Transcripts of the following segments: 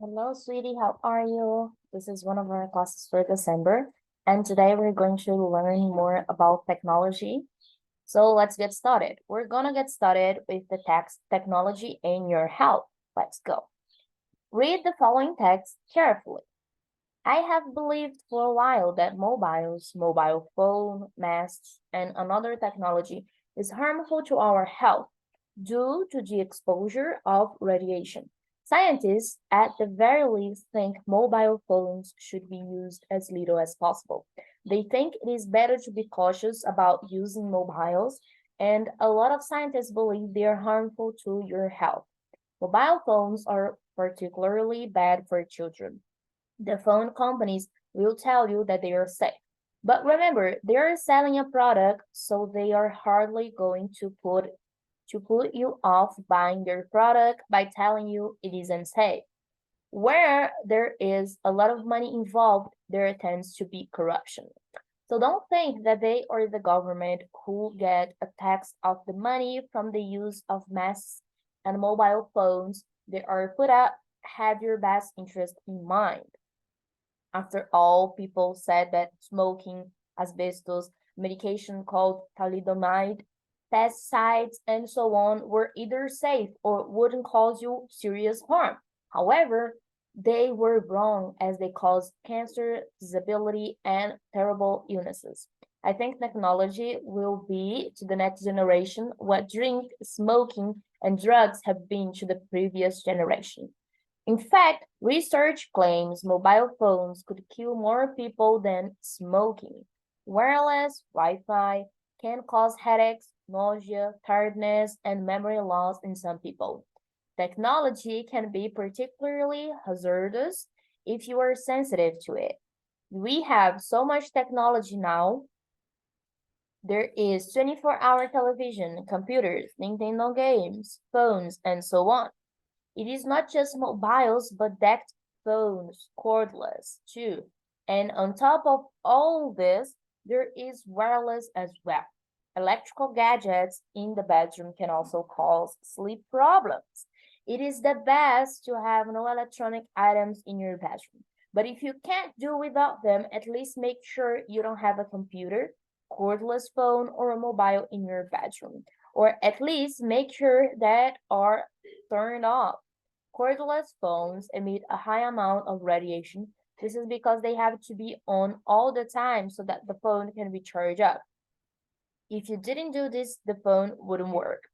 Hello, sweetie. How are you? This is one of our classes for December, and today we're going to learn more about technology. So let's get started. We're gonna get started with the text technology in your health. Let's go. Read the following text carefully. I have believed for a while that mobile phone, masks, and another technology is harmful to our health due to the exposure of radiation. Scientists, at the very least, think mobile phones should be used as little as possible. They think it is better to be cautious about using mobiles, and a lot of scientists believe they are harmful to your health. Mobile phones are particularly bad for children. The phone companies will tell you that they are safe. But remember, they are selling a product, so they are hardly going to put you off buying their product by telling you it isn't safe. Where there is a lot of money involved, there tends to be corruption. So don't think that they or the government who get a tax of the money from the use of masks and mobile phones, they are put up have your best interest in mind. After all, people said that smoking, asbestos, medication called thalidomide, pesticides, and so on were either safe or wouldn't cause you serious harm. However, they were wrong as they caused cancer, disability, and terrible illnesses. I think technology will be to the next generation what drink, smoking, and drugs have been to the previous generation. In fact, research claims mobile phones could kill more people than smoking. Wireless Wi-Fi can cause headaches, nausea, tiredness, and memory loss in some people. Technology can be particularly hazardous if you are sensitive to it. We have so much technology now. There is 24-hour television, computers, Nintendo games, phones, and so on. It is not just mobiles, but DeCT phones, cordless too. And on top of all this, there is wireless as well. Electrical gadgets in the bedroom can also cause sleep problems. It is the best to have no electronic items in your bedroom. But if you can't do without them, at least make sure you don't have a computer, cordless phone, or a mobile in your bedroom. Or at least make sure that are turned off. Cordless phones emit a high amount of radiation. This is because they have to be on all the time so that the phone can be charged up. If you didn't do this, the phone wouldn't work.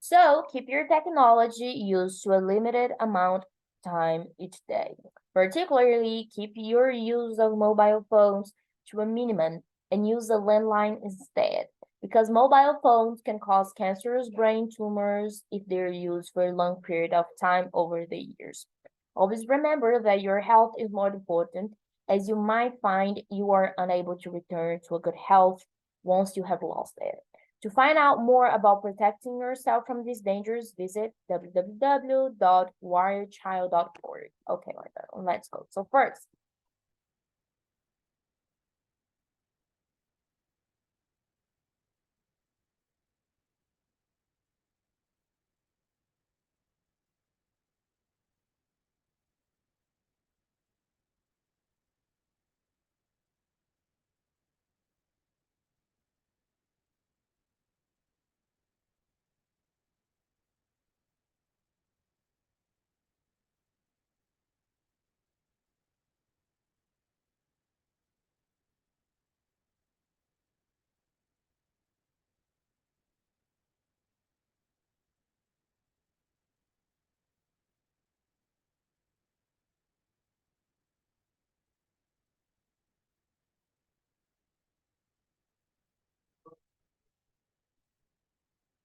So keep your technology used to a limited amount of time each day. Particularly, keep your use of mobile phones to a minimum and use a landline instead, because mobile phones can cause cancerous brain tumors if they're used for a long period of time over the years. Always remember that your health is more important, as you might find you are unable to return to a good health once you have lost it. To find out more about protecting yourself from these dangers, visit www.wirechild.org. Okay, let's go. So first,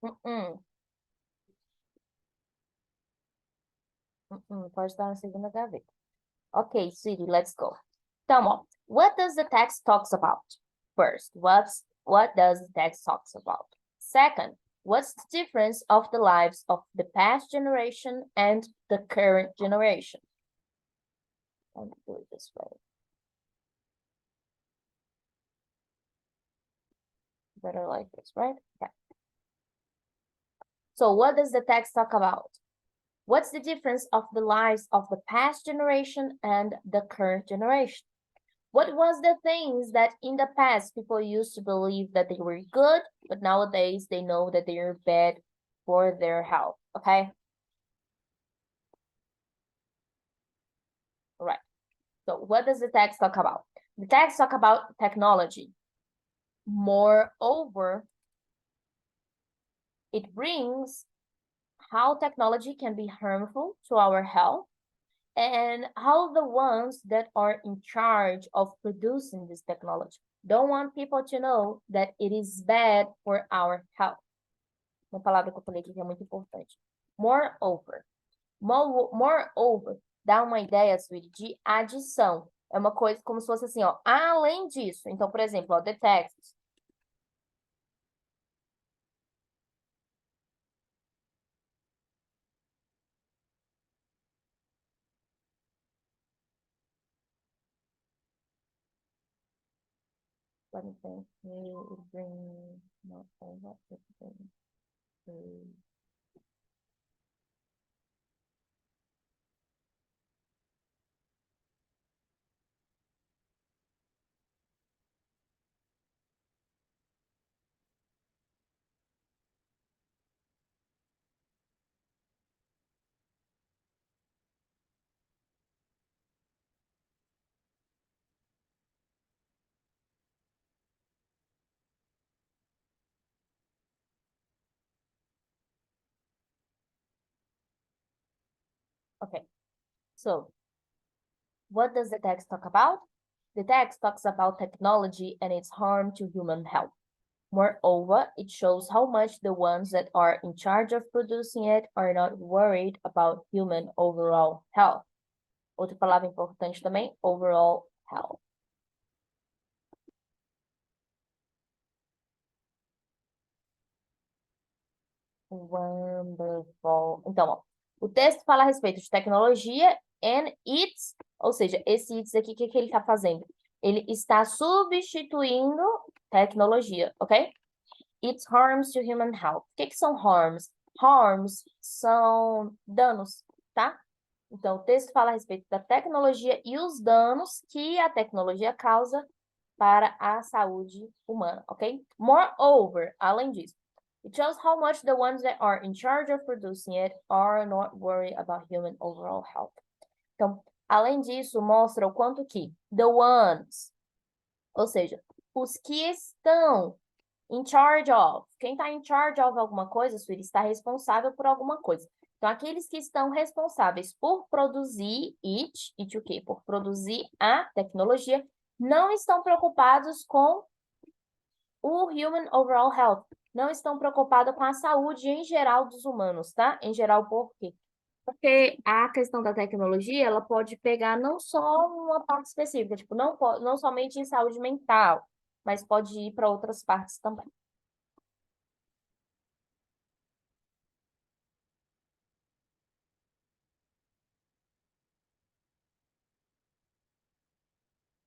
mm-mm, pode estar na segunda gaveta. Okay, sweetie, let's go. Então, ó, what does the text talks about? First, what does the text talks about? Second, what's the difference of the lives of the past generation and the current generation? Let me do it this way. Better like this, right? Okay. So what does the text talk about? What's the difference of the lives of the past generation and the current generation? What was the things that in the past people used to believe that they were good, but nowadays they know that they are bad for their health, okay? All right. So what does the text talk about? The text talk about technology. Moreover, it brings how technology can be harmful to our health and how the ones that are in charge of producing this technology don't want people to know that it is bad for our health. Uma palavra que eu falei aqui que é muito importante. Moreover. Moreover dá uma ideia, sweetie, de adição. É uma coisa como se fosse assim, ó, além disso. Então, por exemplo, ó, the text. Let me think. It bring not over. It bring, okay. So, what does the text talk about? The text talks about technology and its harm to human health. Moreover, it shows how much the ones that are in charge of producing it are not worried about human overall health. Outra palavra importante também, overall health. Wonderful. Então, ó, o texto fala a respeito de tecnologia and its, ou seja, esse its aqui, o que ele está fazendo? Ele está substituindo tecnologia, ok? It harms to human health. O que são harms? Harms são danos, tá? Então, o texto fala a respeito da tecnologia e os danos que a tecnologia causa para a saúde humana, ok? Moreover, além disso, it shows how much the ones that are in charge of producing it are not worried about human overall health. Então, além disso, mostra o quanto que the ones, ou seja, os que estão in charge of. Quem está in charge of alguma coisa, Suíri, está responsável por alguma coisa. Então, aqueles que estão responsáveis por produzir it o quê? Por produzir a tecnologia, não estão preocupados com o human overall health. Não estão preocupados com a saúde em geral dos humanos, tá? Em geral, por quê? Porque a questão da tecnologia, ela pode pegar não só uma parte específica, tipo, não somente em saúde mental, mas pode ir para outras partes também.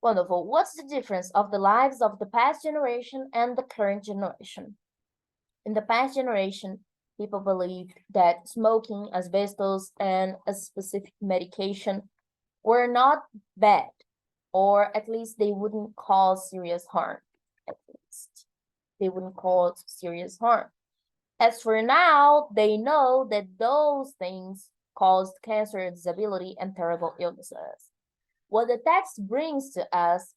Wonderful. What's the difference of the lives of the past generation and the current generation? In the past generation, people believed that smoking, asbestos, and a specific medication were not bad, or at least they wouldn't cause serious harm. At least they wouldn't cause serious harm. As for now, they know that those things caused cancer, disability, and terrible illnesses. What the text brings to us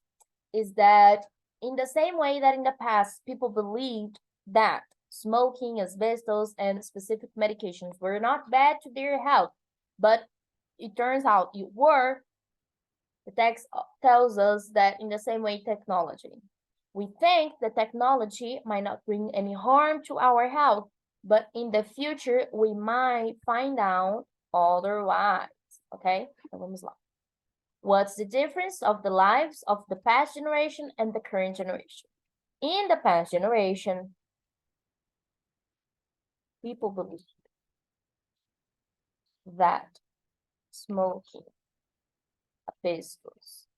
is that in the same way that in the past, people believed that smoking, asbestos, and specific medications were not bad to their health, but it turns out it were, the text tells us that in the same way, technology. We think that technology might not bring any harm to our health, but in the future, we might find out otherwise, okay? Então, vamos lá. What's the difference of the lives of the past generation and the current generation? In the past generation, people believed that smoking, asbestos,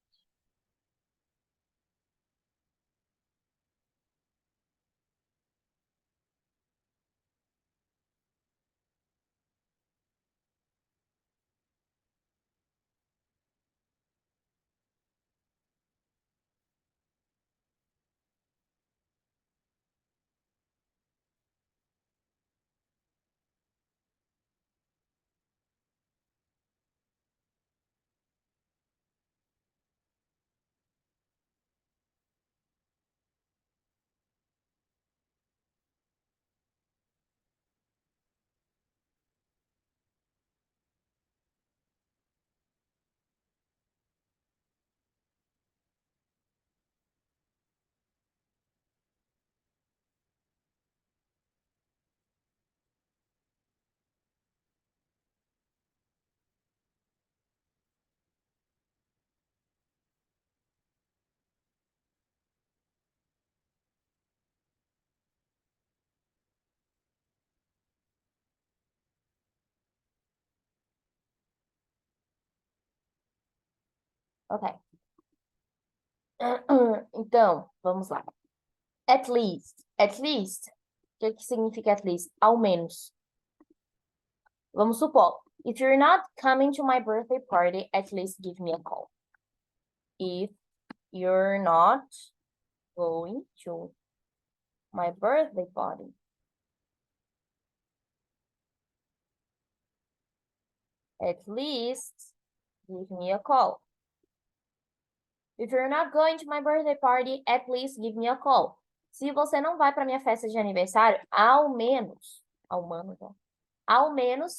Ok. Então, vamos lá. At least. At least. O que significa at least? Ao menos. Vamos supor. If you're not coming to my birthday party, at least give me a call. If you're not going to my birthday party, at least give me a call. If you're not going to my birthday party, at least give me a call. Se você não vai para minha festa de aniversário, ao menos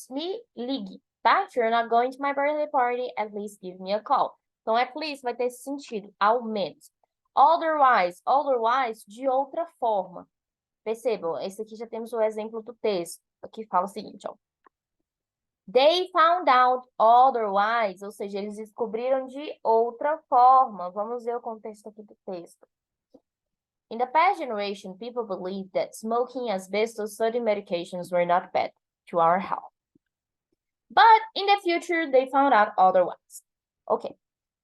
me ligue, tá? If you're not going to my birthday party, at least give me a call. Então, at least vai ter esse sentido, ao menos. Otherwise, de outra forma. Percebam, esse aqui já temos o exemplo do texto, que fala o seguinte, ó. They found out otherwise, ou seja, eles descobriram de outra forma. Vamos ver o contexto aqui do texto. In the past generation, people believed that smoking asbestos-sodium medications were not bad to our health. But in the future, they found out otherwise. Ok.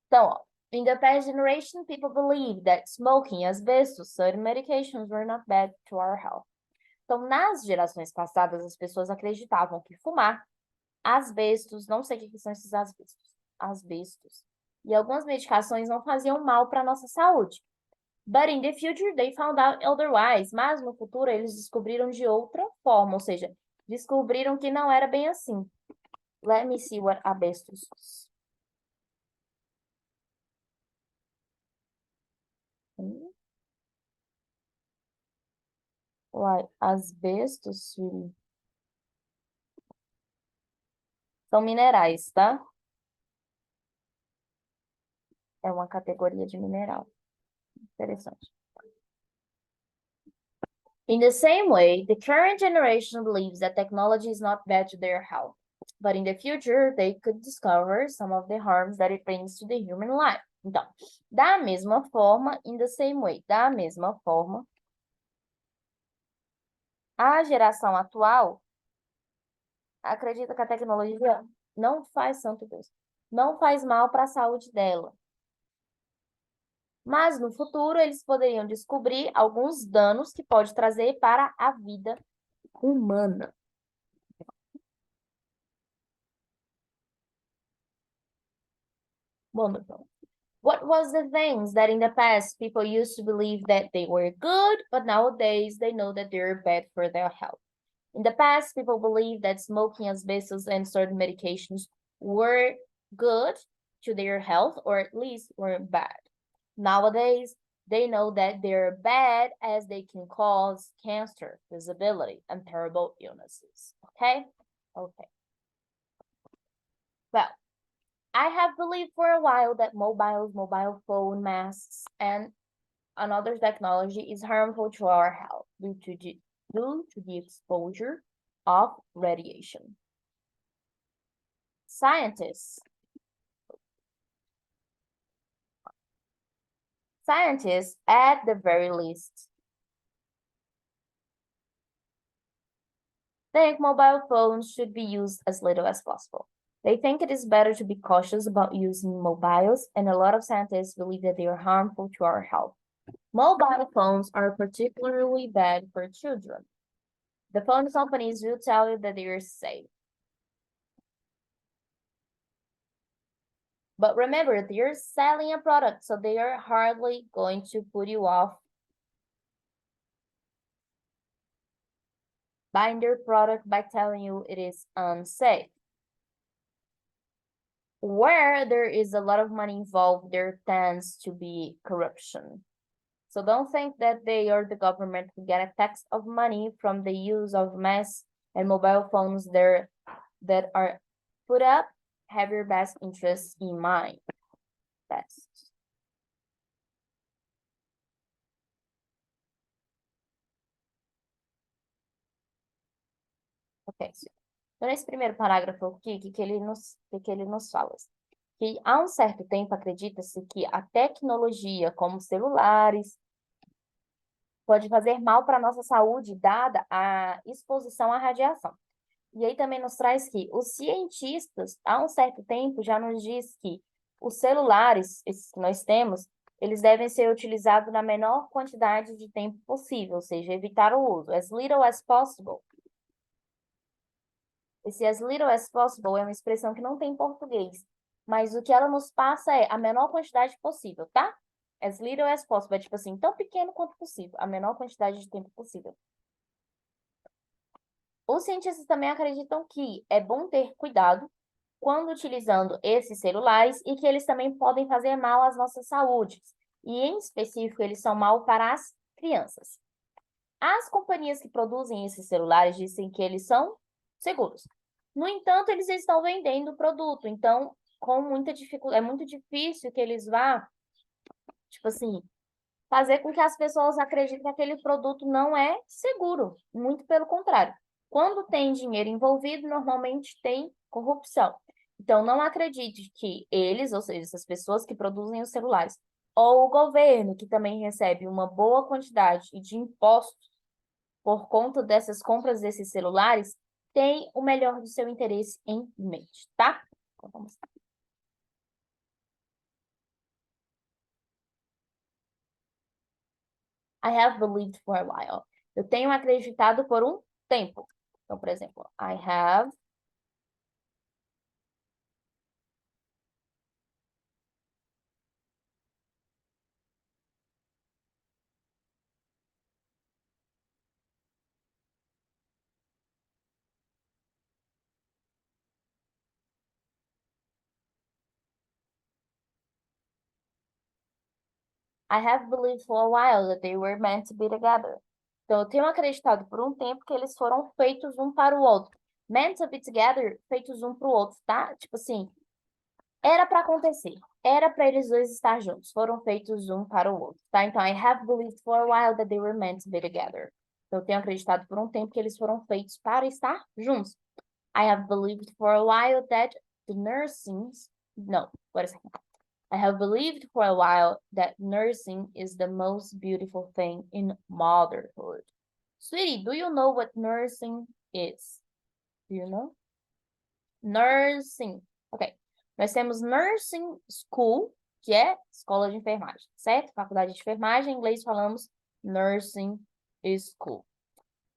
Então, ó, in the past generation, people believed that smoking asbestos-sodium medications were not bad to our health. Então, nas gerações passadas, as pessoas acreditavam que fumar asbestos, não sei o que são esses asbestos, e algumas medicações não faziam mal para a nossa saúde. But in the future, they found out otherwise. Mas no futuro, eles descobriram de outra forma, ou seja, descobriram que não era bem assim. Let me see what asbestos is. Like, asbestos são minerais, tá? É uma categoria de mineral. Interessante. In the same way, the current generation believes that technology is not bad to their health, but in the future, they could discover some of the harms that it brings to the human life. Então, da mesma forma, in the same way, da mesma forma, a geração atual acredita que a tecnologia não faz santo Deus, não faz mal para a saúde dela. Mas no futuro eles poderiam descobrir alguns danos que pode trazer para a vida humana. Wonderful. What was the things that in the past people used to believe that they were good, but nowadays they know that they're bad for their health? In the past, people believed that smoking asbestos and certain medications were good to their health, or at least were bad. Nowadays, they know that they're bad as they can cause cancer, disability, and terrible illnesses. Okay? Okay. Well, I have believed for a while that mobile phone masks, and another technology is harmful to our health due to the exposure of radiation. Scientists at the very least think mobile phones should be used as little as possible. They think it is better to be cautious about using mobiles, and a lot of scientists believe that they are harmful to our health. Mobile phones are particularly bad for children. The phone companies will tell you that they are safe. But remember, they're selling a product, so they are hardly going to put you off buying their product by telling you it is unsafe. Where there is a lot of money involved, there tends to be corruption. So don't think that they or the government will get a tax of money from the use of mass and mobile phones there that are put up. Have your best interests in mind. Best. Ok. Então, nesse primeiro parágrafo aqui, o que ele nos fala? Que há um certo tempo acredita-se que a tecnologia, como celulares, pode fazer mal para a nossa saúde, dada a exposição à radiação. E aí também nos traz que os cientistas, há um certo tempo, já nos diz que os celulares, esses que nós temos, eles devem ser utilizados na menor quantidade de tempo possível, ou seja, evitar o uso. As little as possible. Esse as little as possible é uma expressão que não tem em português, mas o que ela nos passa é a menor quantidade possível, tá? As little as possible, é tipo assim, tão pequeno quanto possível, a menor quantidade de tempo possível. Os cientistas também acreditam que é bom ter cuidado quando utilizando esses celulares e que eles também podem fazer mal às nossas saúdes. E, em específico, eles são mal para as crianças. As companhias que produzem esses celulares dizem que eles são seguros. No entanto, eles estão vendendo o produto, então, com muita dificuldade, é muito difícil que eles vá, tipo assim, fazer com que as pessoas acreditem que aquele produto não é seguro. Muito pelo contrário. Quando tem dinheiro envolvido, normalmente tem corrupção. Então, não acredite que eles, ou seja, essas pessoas que produzem os celulares, ou o governo, que também recebe uma boa quantidade de impostos por conta dessas compras desses celulares, tem o melhor do seu interesse em mente, tá? Então, vamos lá. I have believed for a while. Eu tenho acreditado por um tempo. Então, por exemplo, I have believed for a while that they were meant to be together. Então, eu tenho acreditado por um tempo que eles foram feitos um para o outro. Meant to be together, feitos um para o outro, tá? Tipo assim, era para acontecer. Era para eles dois estar juntos. Foram feitos um para o outro, tá? Então, I have believed for a while that they were meant to be together. Então, eu tenho acreditado por um tempo que eles foram feitos para estar juntos. I have believed for a while that the nursings... No, wait a second. I have believed for a while that nursing is the most beautiful thing in motherhood. Sweetie, do you know what nursing is? Do you know? Nursing. Ok. Nós temos nursing school, que é escola de enfermagem, certo? Faculdade de enfermagem, em inglês falamos nursing school.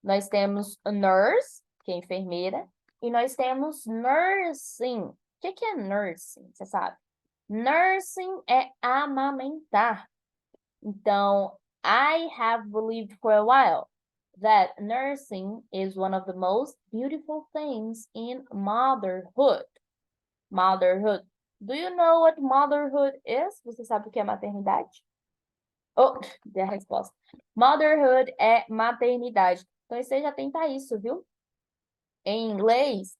Nós temos a nurse, que é enfermeira, e nós temos nursing. O que é nursing? Você sabe? Nursing é amamentar. Então, I have believed for a while that nursing is one of the most beautiful things in motherhood. Motherhood. Do you know what motherhood is? Você sabe o que é maternidade? Oh, dei a resposta. Motherhood é maternidade. Então, esteja atenta a isso, viu? Em inglês,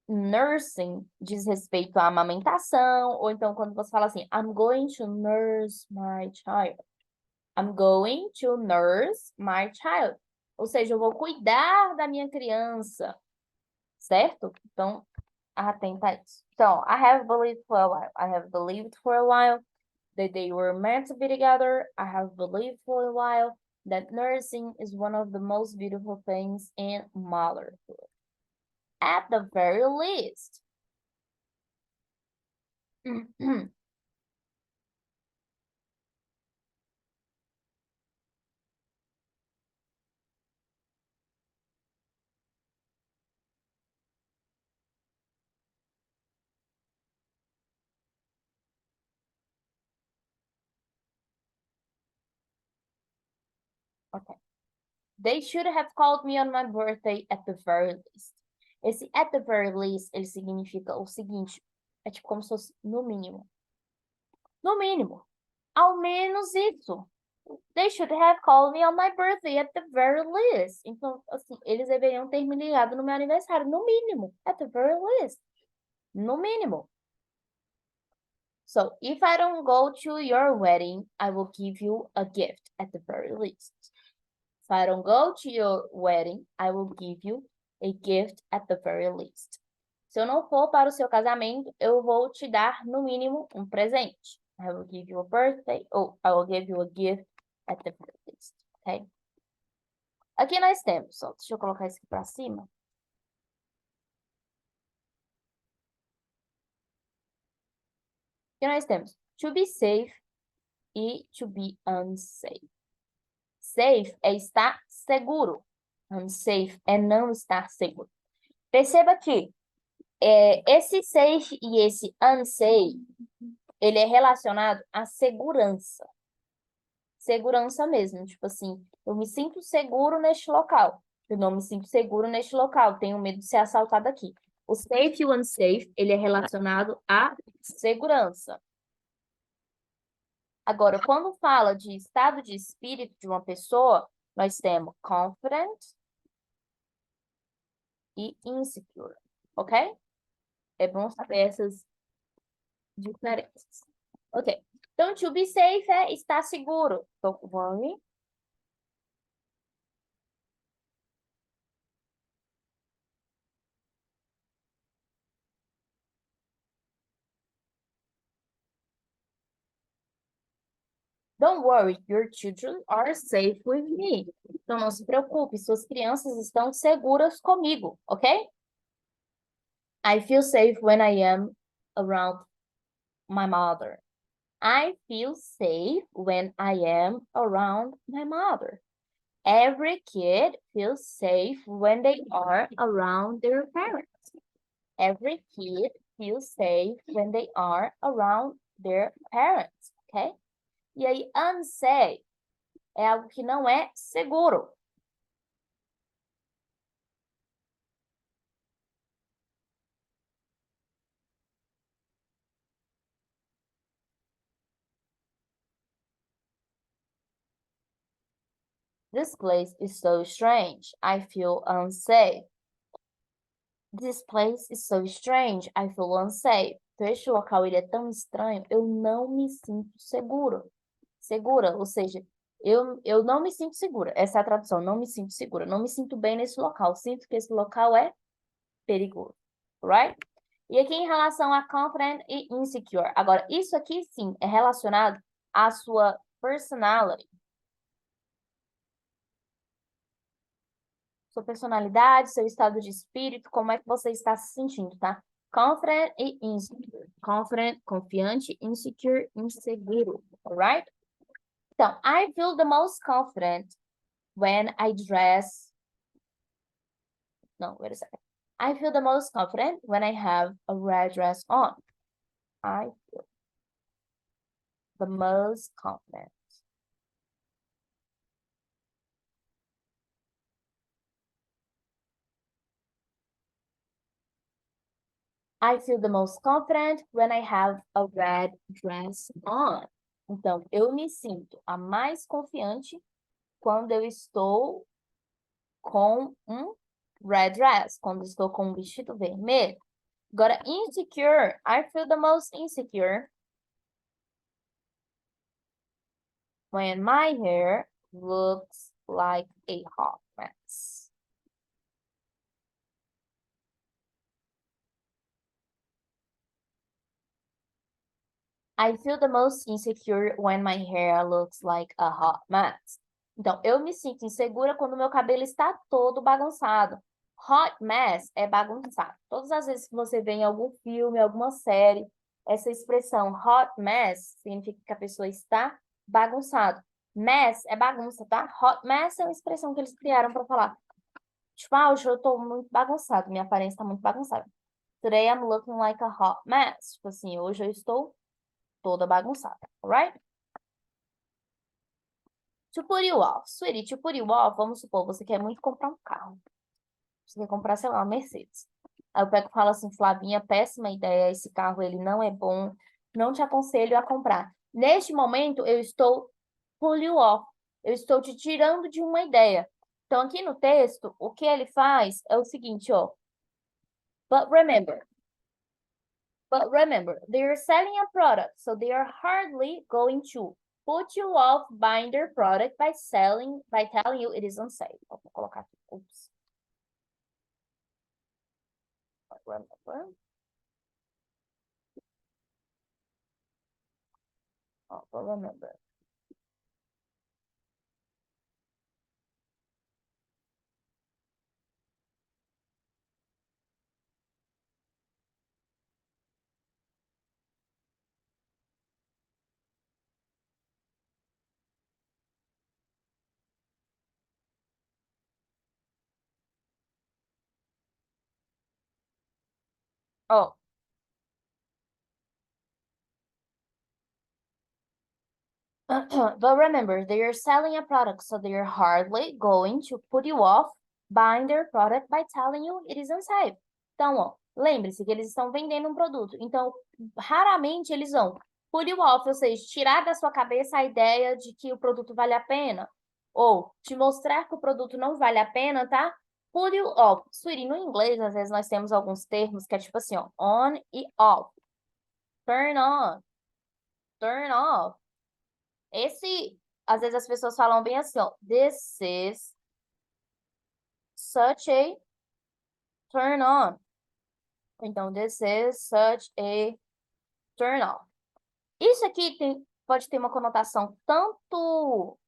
nursing diz respeito à amamentação, ou então quando você fala assim, I'm going to nurse my child. I'm going to nurse my child. Ou seja, eu vou cuidar da minha criança, certo? Então, atenta a isso. Então, I have believed for a while. I have believed for a while that they were meant to be together. I have believed for a while that nursing is one of the most beautiful things in motherhood. At the very least. Ok. They should have called me on my birthday at the very least. Esse at the very least, ele significa o seguinte, é tipo como se fosse no mínimo. No mínimo. Ao menos isso. They should have called me on my birthday at the very least. Então, assim, eles deveriam ter me ligado no meu aniversário, no mínimo. At the very least. No mínimo. So, if I don't go to your wedding, I will give you a gift at the very least. If I don't go to your wedding, I will give you a gift at the very least. Se eu não for para o seu casamento, eu vou te dar, no mínimo, um presente. I will give you a birthday, or I will give you a gift at the very least, ok? Aqui nós temos, ó, deixa eu colocar isso aqui para cima. que nós temos to be safe e to be unsafe. Safe é estar seguro. Unsafe é não estar seguro. Perceba que esse safe e esse unsafe, ele é relacionado à segurança. Segurança mesmo, tipo assim, eu me sinto seguro neste local. Eu não me sinto seguro neste local, tenho medo de ser assaltado aqui. O safe e o unsafe, ele é relacionado à segurança. Agora, quando fala de estado de espírito de uma pessoa, nós temos confident e insecure, ok? É bom saber essas diferenças. Ok. Então, to be safe é estar seguro. Don't worry. Don't worry, your children are safe with me. Então, não se preocupe, suas crianças estão seguras comigo, ok? I feel safe when I am around my mother. I feel safe when I am around my mother. Every kid feels safe when they are around their parents. Every kid feels safe when they are around their parents, ok? E aí, unsafe é algo que não é seguro. This place is so strange. I feel unsafe. This place is so strange. I feel unsafe. Então, este local ele é tão estranho, eu não me sinto seguro. Segura, ou seja, eu não me sinto segura. Essa é a tradução, não me sinto segura. Não me sinto bem nesse local. Sinto que esse local é perigoso. Right? E aqui em relação a confident e insecure. Agora, isso aqui sim é relacionado à sua personality. Sua personalidade, seu estado de espírito, como é que você está se sentindo, tá? Confident e insecure. Confident, confiante, insecure, inseguro, alright? Então, I feel the most confident when I dress. No, wait a second. I feel the most confident when I have a red dress on. I feel the most confident. I feel the most confident when I have a red dress on. Então, eu me sinto a mais confiante quando eu estou com um red dress, quando estou com um vestido vermelho. Agora, insecure, I feel the most insecure when my hair looks like a hot mess. I feel the most insecure when my hair looks like a hot mess. Então, eu me sinto insegura quando meu cabelo está todo bagunçado. Hot mess é bagunçado. Todas as vezes que você vê em algum filme, alguma série, essa expressão hot mess significa que a pessoa está bagunçado. Mess é bagunça, tá? Hot mess é uma expressão que eles criaram para falar. Tipo, hoje eu tô muito bagunçado, minha aparência está muito bagunçada. Today I'm looking like a hot mess. Tipo assim, hoje eu estou toda bagunçada, alright? To put you off. Sweetie, to put you off, vamos supor, você quer muito comprar um carro. Você quer comprar, sei lá, uma Mercedes. Aí eu pego e falo assim, Flavinha, péssima ideia, esse carro, ele não é bom, não te aconselho a comprar. Neste momento, eu estou pull you off. Eu estou te tirando de uma ideia. Então, aqui no texto, o que ele faz é o seguinte, ó. But remember, they are selling a product, so they are hardly going to put you off buying their product by telling you it is unsafe. Vou colocar aqui. Oops. But remember. But remember. Oh, but remember, they are selling a product, so they are hardly going to put you off buying their product by telling you it is unsafe. Então, ó, lembre-se que eles estão vendendo um produto. Então, raramente eles vão put you off, ou seja, tirar da sua cabeça a ideia de que o produto vale a pena. Ou te mostrar que o produto não vale a pena, tá? Put you off. Sweetie, no inglês, às vezes nós temos alguns termos que é tipo assim, ó, on e off. Turn on, turn off. Esse, às vezes as pessoas falam bem assim, ó, this is such a turn on. Então, this is such a turn on. Isso aqui pode ter uma conotação tanto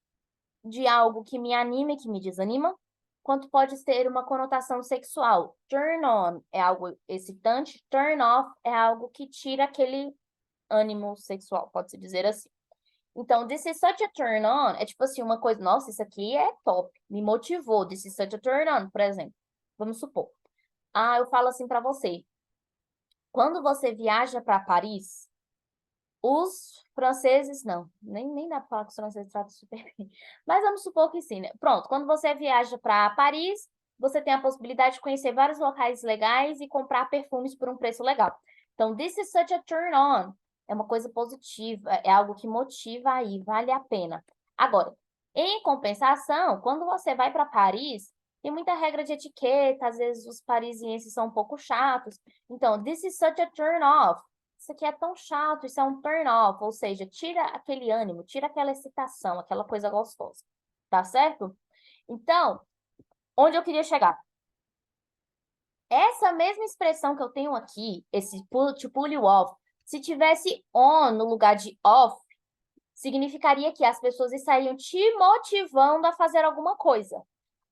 de algo que me anima e que me desanima, quanto pode ter uma conotação sexual. Turn on é algo excitante, turn off é algo que tira aquele ânimo sexual, pode-se dizer assim. Então, this is such a turn on é tipo assim, uma coisa, nossa, isso aqui é top, me motivou, this is such a turn on, por exemplo. Vamos supor. Eu falo assim para você. Quando você viaja para Paris, os franceses, não, nem dá para falar que os franceses tratam super bem, mas vamos supor que sim, né? Pronto, quando você viaja para Paris, você tem a possibilidade de conhecer vários locais legais e comprar perfumes por um preço legal. Então, this is such a turn on. É uma coisa positiva, é algo que motiva aí, vale a pena. Agora, em compensação, quando você vai para Paris, tem muita regra de etiqueta, às vezes os parisienses são um pouco chatos. Então, this is such a turn off. Isso aqui é tão chato, isso é um turn off, ou seja, tira aquele ânimo, tira aquela excitação, aquela coisa gostosa. Tá certo? Então, onde eu queria chegar? Essa mesma expressão que eu tenho aqui, esse to pull you off, se tivesse on no lugar de off, significaria que as pessoas estariam te motivando a fazer alguma coisa.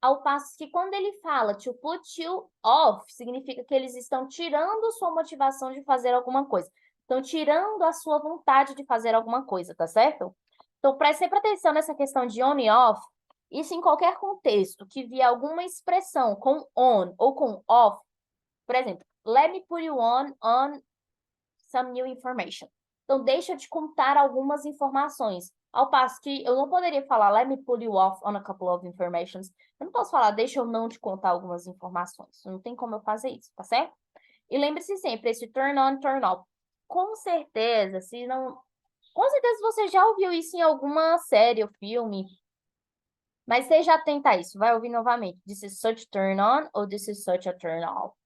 Ao passo que quando ele fala to put you off, significa que eles estão tirando sua motivação de fazer alguma coisa. Estão tirando a sua vontade de fazer alguma coisa, tá certo? Então, preste sempre atenção nessa questão de on e off. Isso em qualquer contexto que vier alguma expressão com on ou com off. Por exemplo, let me put you on some new information. Então, deixa eu te contar algumas informações. Ao passo que eu não poderia falar, let me put you off on a couple of informations. Eu não posso falar, deixa eu não te contar algumas informações. Não tem como eu fazer isso, tá certo? E lembre-se sempre, esse turn on, turn off. Com certeza, se não... Com certeza você já ouviu isso em alguma série ou filme. Mas esteja atenta a isso. Vai ouvir novamente. This is such turn on ou this is such a turn off.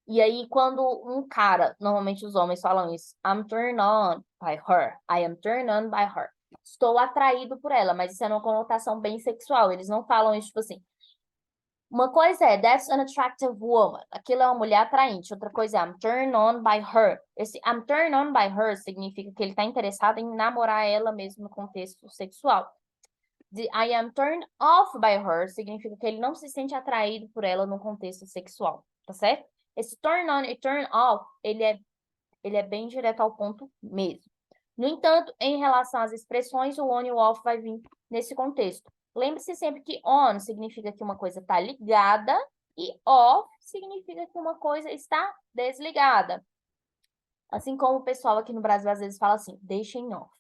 E aí, quando um cara, normalmente os homens falam isso, I'm turned on by her. I am turned on by her. Estou atraído por ela, mas isso é uma conotação bem sexual. Eles não falam isso, tipo assim. Uma coisa é, that's an attractive woman. Aquilo é uma mulher atraente. Outra coisa é, I'm turned on by her. Esse I'm turned on by her significa que ele está interessado em namorar ela mesmo no contexto sexual. The I am turned off by her significa que ele não se sente atraído por ela no contexto sexual, tá certo? Esse turn on e turn off, ele é bem direto ao ponto mesmo. No entanto, em relação às expressões, o on e o off vai vir nesse contexto. Lembre-se sempre que on significa que uma coisa está ligada e off significa que uma coisa está desligada. Assim como o pessoal aqui no Brasil às vezes fala assim, deixem off.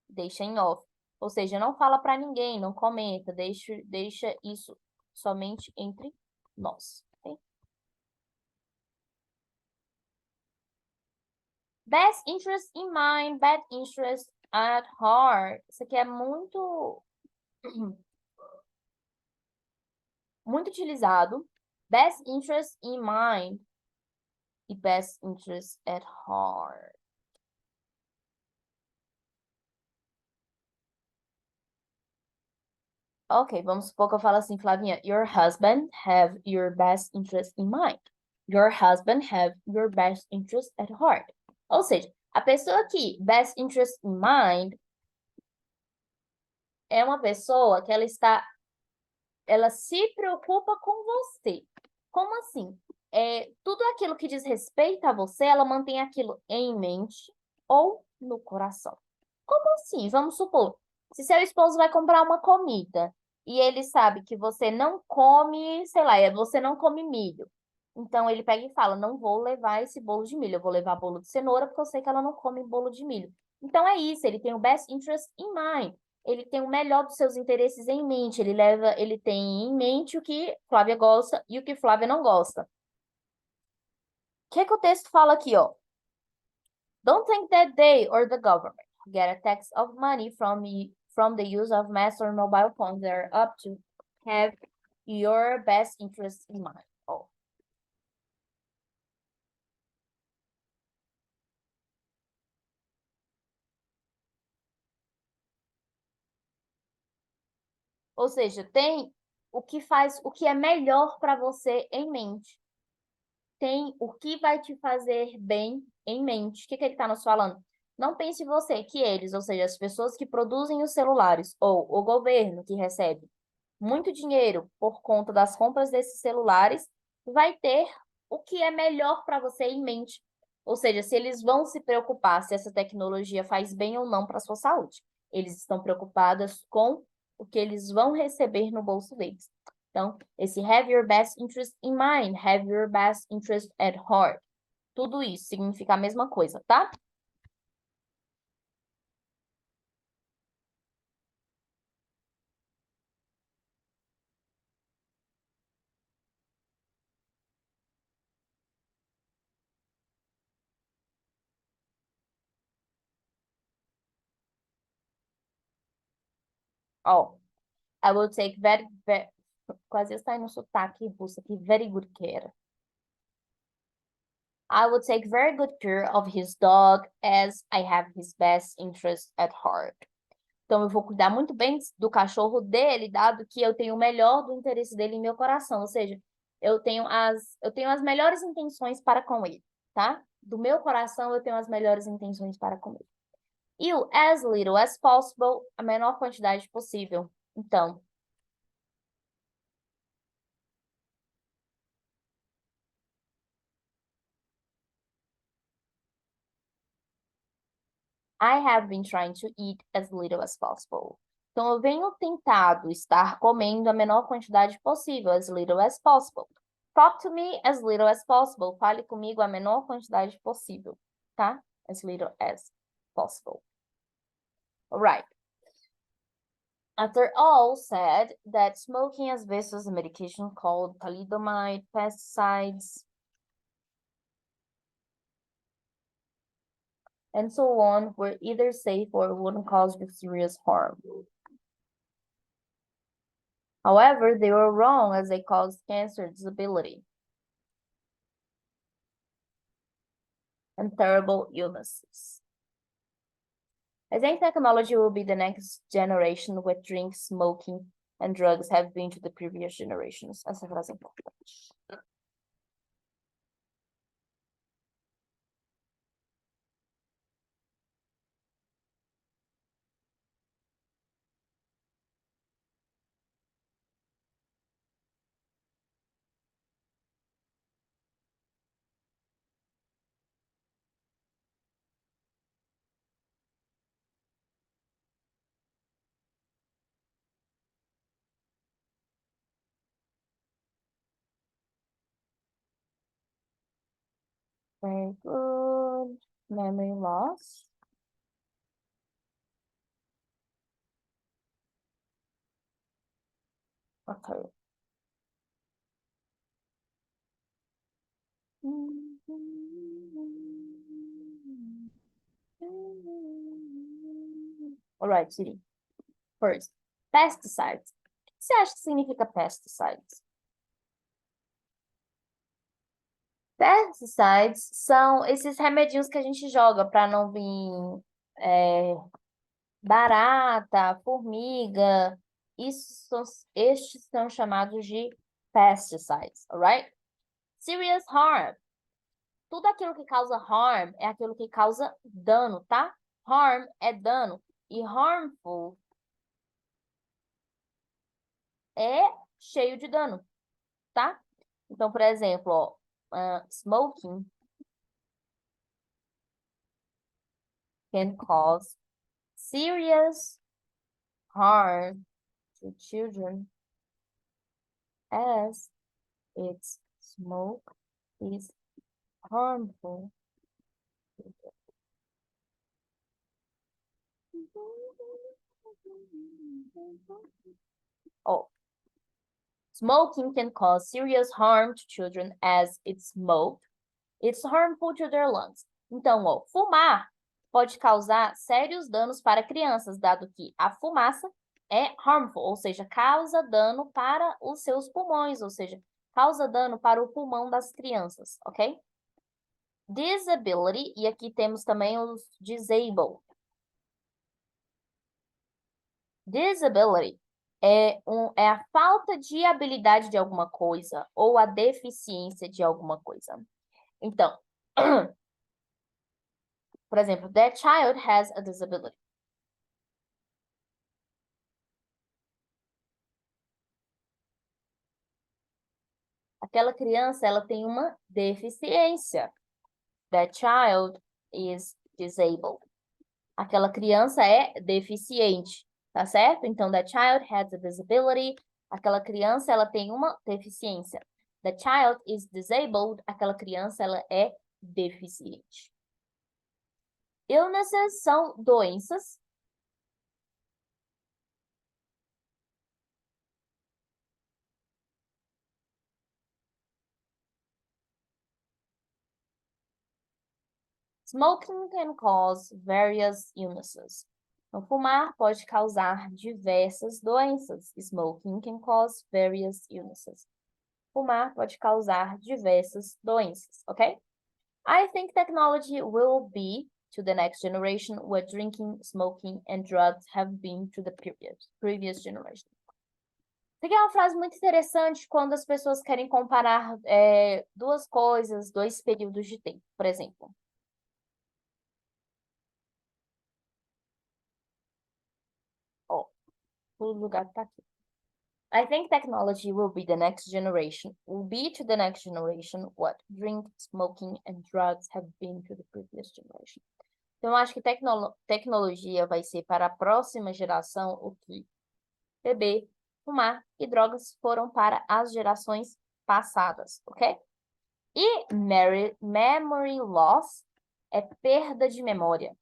Deixem off. Ou seja, não fala para ninguém, não comenta, deixa isso somente entre nós. Okay? Best interest in mind, bad interest at heart. Isso aqui é muito, muito utilizado. Best interest in mind e best interest at heart. Ok, vamos supor que eu falo assim, Flavinha, your husband have your best interest in mind. Your husband have your best interest at heart. Ou seja, a pessoa que best interest in mind é uma pessoa que ela se preocupa com você. Como assim? Tudo aquilo que diz respeito a você, ela mantém aquilo em mente ou no coração. Como assim? Vamos supor, se seu esposo vai comprar uma comida e ele sabe que você não come, sei lá, você não come milho. Então, ele pega e fala, não vou levar esse bolo de milho, eu vou levar bolo de cenoura, porque eu sei que ela não come bolo de milho. Então, é isso, ele tem o best interest in mind. Ele tem o melhor dos seus interesses em mente. Ele tem em mente o que Flávia gosta e o que Flávia não gosta. O que o texto fala aqui, ó? Don't think that they or the government get a tax of money from the use of mass or mobile phones. They're up to have your best interest in mind. Oh. Ou seja, tem o que é melhor para você em mente. Tem o que vai te fazer bem em mente. O que ele está nos falando? Não pense você que eles, ou seja, as pessoas que produzem os celulares, ou o governo que recebe muito dinheiro por conta das compras desses celulares, vai ter o que é melhor para você em mente. Ou seja, se eles vão se preocupar se essa tecnologia faz bem ou não para a sua saúde. Eles estão preocupados com o que eles vão receber no bolso deles. Então, esse have your best interest in mind, have your best interest at heart. Tudo isso significa a mesma coisa, tá? Ó, I will take quase está no sotaque russo aqui, very good care. I would take very good care of his dog as I have his best interest at heart. Então, eu vou cuidar muito bem do cachorro dele, dado que eu tenho o melhor do interesse dele em meu coração. Ou seja, eu tenho as melhores intenções para com ele, tá? Do meu coração, eu tenho as melhores intenções para com ele. E o as little as possible, a menor quantidade possível. Então, I have been trying to eat as little as possible. Então, eu venho tentado estar comendo a menor quantidade possível, as little as possible. Talk to me as little as possible. Fale comigo a menor quantidade possível, tá? As little as possible. All right. After all said, that smoking as versus a medication called thalidomide, pesticides, and so on were either safe or wouldn't cause you serious harm. However, they were wrong as they caused cancer, disability, and terrible illnesses. I think technology will be the next generation with drinks, smoking, and drugs have been to the previous generations. Essa frase é importante. Very good. Memory loss. Okay. All right, Siri. First, pesticides. O que você acha que significa pesticides? Pesticides são esses remedinhos que a gente joga para não vir barata, formiga. Estes são chamados de pesticides, alright? Serious harm. Tudo aquilo que causa harm é aquilo que causa dano, tá? Harm é dano. E harmful é cheio de dano, tá? Então, por exemplo, ó, smoking can cause serious harm to children as it's smoke is harmful. Oh, smoking can cause serious harm to children as it's smoked. It's harmful to their lungs. Então, ó, fumar pode causar sérios danos para crianças, dado que a fumaça é harmful, ou seja, causa dano para os seus pulmões, ou seja, causa dano para o pulmão das crianças, ok? Disability, e aqui temos também os disabled. Disability é a falta de habilidade de alguma coisa ou a deficiência de alguma coisa. Então, por exemplo, that child has a disability. Aquela criança, ela tem uma deficiência. That child is disabled. Aquela criança é deficiente, tá certo? Então, that child has a disability. Aquela criança, ela tem uma deficiência. The child is disabled. Aquela criança, ela é deficiente. Illnesses são doenças. Smoking can cause various illnesses. Então, fumar pode causar diversas doenças. Smoking can cause various illnesses. Fumar pode causar diversas doenças, ok? I think technology will be to the next generation what drinking, smoking, and drugs have been to the previous generation. Isso aqui é uma frase muito interessante quando as pessoas querem comparar duas coisas, dois períodos de tempo, por exemplo. Ó, o lugar tá aqui. I think technology will be the next generation, will be to the next generation what drink, smoking, and drugs have been to the previous generation. Então, eu acho que tecnologia vai ser para a próxima geração o que beber, fumar e drogas foram para as gerações passadas, ok? E memory loss é perda de memória.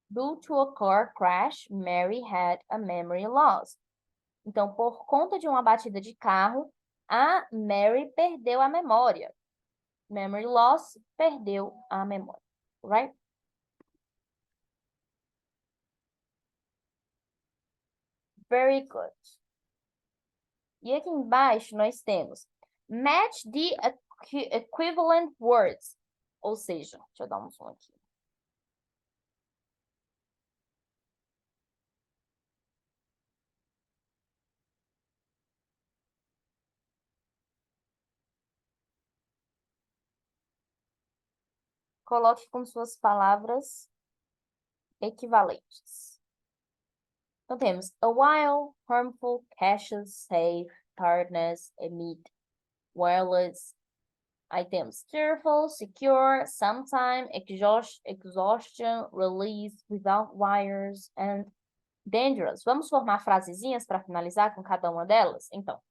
Due to a car crash, Mary had a memory loss. Então, por conta de uma batida de carro, a Mary perdeu a memória. Memory loss, perdeu a memória, right? Very good. E aqui embaixo nós temos match the equivalent words. Ou seja, deixa eu dar um zoom aqui. Coloque com suas palavras equivalentes. Então temos a while, harmful, cautious, safe, tiredness, emit, wireless. Aí temos cheerful, secure, sometime, exhaustion, release, without wires, and dangerous. Vamos formar frasezinhas para finalizar com cada uma delas? Então,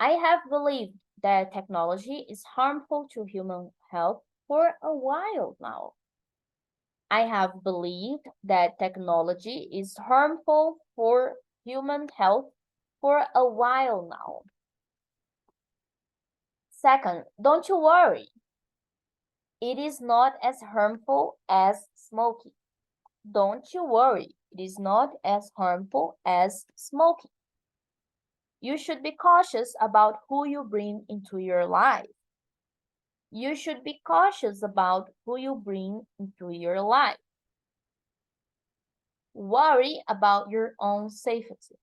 I have believed that technology is harmful to human health for a while now. I have believed that technology is harmful for human health for a while now. Second, don't you worry. It is not as harmful as smoking. Don't you worry. It is not as harmful as smoking. You should be cautious about who you bring into your life. You should be cautious about who you bring into your life. Worry about your own safety.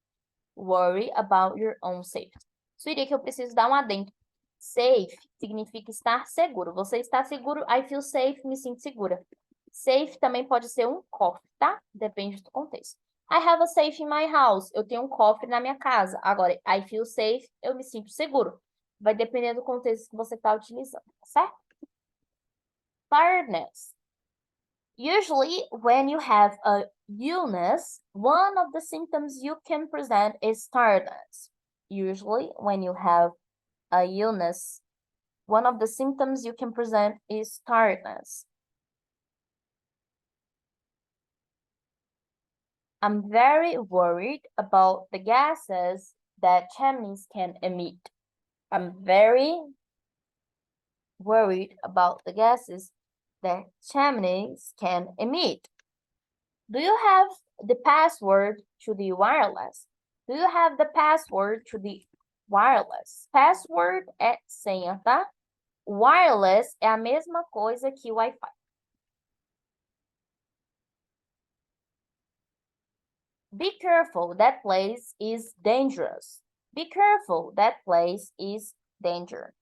Worry about your own safety. Isso iria que eu preciso dar um adendo. Safe significa estar seguro. Você está seguro? I feel safe, me sinto segura. Safe também pode ser um cofre, tá? Depende do contexto. I have a safe in my house. Eu tenho um cofre na minha casa. Agora, I feel safe, eu me sinto seguro. Vai depender do contexto que você está utilizando, tá certo? Tiredness. Usually, when you have a illness, one of the symptoms you can present is tiredness. Usually, when you have a illness, one of the symptoms you can present is tiredness. I'm very worried about the gases that chimneys can emit. I'm very worried about the gases that chimneys can emit. Do you have the password to the wireless? Do you have the password to the wireless? Password é senha, tá? Wireless é a mesma coisa que Wi-Fi. Be careful, that place is dangerous. Be careful, that place is danger.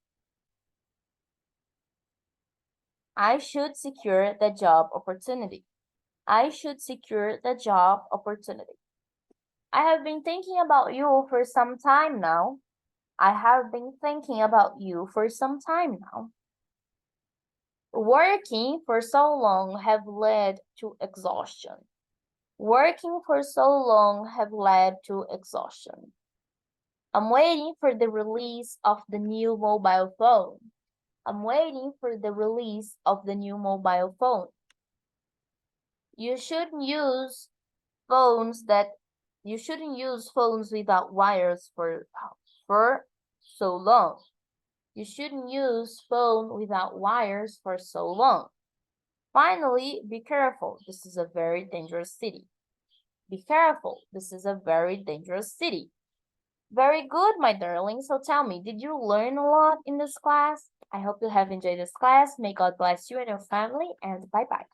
I should secure the job opportunity. I should secure the job opportunity. I have been thinking about you for some time now. I have been thinking about you for some time now. Working for so long have led to exhaustion. Working for so long have led to exhaustion. I'm waiting for the release of the new mobile phone. I'm waiting for the release of the new mobile phone. You shouldn't use phones without wires for so long. You shouldn't use phone without wires for so long. Finally, be careful. This is a very dangerous city. Be careful. This is a very dangerous city. Very good, my darling. So tell me, did you learn a lot in this class? I hope you have enjoyed this class. May God bless you and your family, and bye-bye.